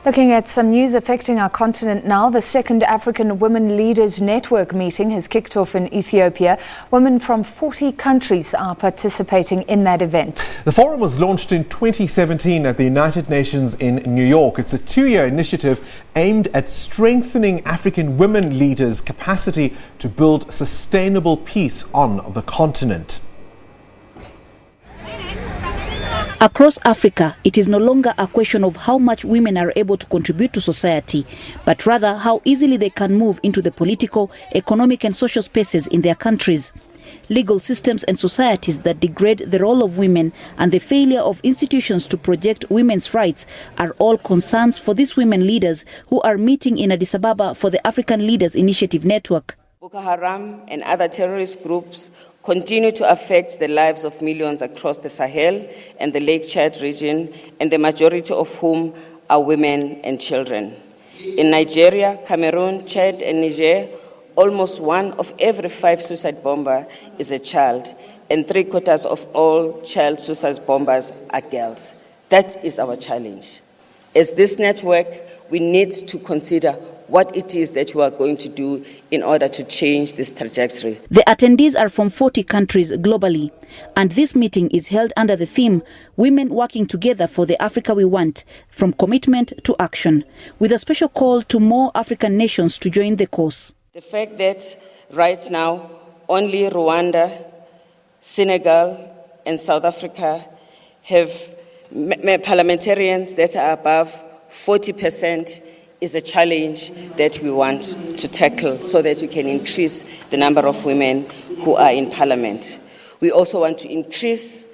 Looking at some news affecting our continent now, the second African Women Leaders Network meeting has kicked off in Ethiopia. Women from 40 countries are participating in that event. The forum was launched in 2017 at the United Nations in New York. It's a two-year initiative aimed at strengthening African women leaders' capacity to build sustainable peace on the continent. Across Africa, it is no longer a question of how much women are able to contribute to society, but rather how easily they can move into the political, economic and social spaces in their countries. Legal systems and societies that degrade the role of women and the failure of institutions to project women's rights are all concerns for these women leaders who are meeting in Addis Ababa for the African Leaders Initiative Network. Boko Haram and other terrorist groups continue to affect the lives of millions across the Sahel and the Lake Chad region, and the majority of whom are women and children. In Nigeria, Cameroon, Chad, and Niger, almost 1 of every 5 suicide bombers is a child, and 3/4 of all child suicide bombers are girls. That is our challenge. As this network, we need to consider what it is that we are going to do in order to change this trajectory. The attendees are from 40 countries globally, and this meeting is held under the theme, Women Working Together for the Africa We Want, from commitment to action, with a special call to more African nations to join the cause. The fact that right now only Rwanda, Senegal, and South Africa have parliamentarians that are above 40% is a challenge that we want to tackle so that we can increase the number of women who are in parliament. We also want to increase,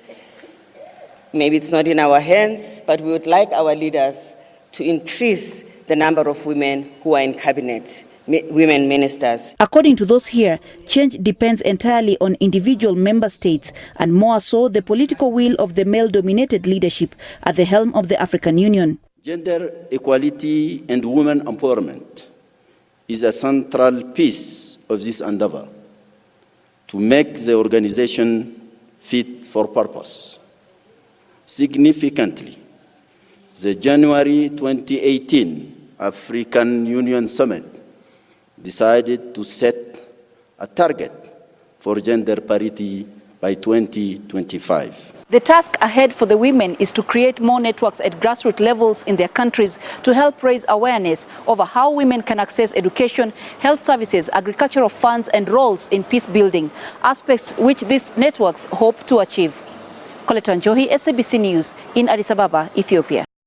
maybe it's not in our hands, but we would like our leaders to increase the number of women who are in cabinet, women ministers. According to those here, change depends entirely on individual member states and more so the political will of the male-dominated leadership at the helm of the African Union. Gender equality and women empowerment is a central piece of this endeavor to make the organization fit for purpose. Significantly, the January 2018 African Union Summit decided to set a target for gender parity by 2025. The task ahead for the women is to create more networks at grassroots levels in their countries to help raise awareness over how women can access education, health services, agricultural funds and roles in peace building, aspects which these networks hope to achieve. Coletta Njohi, SABC News in Addis Ababa, Ethiopia.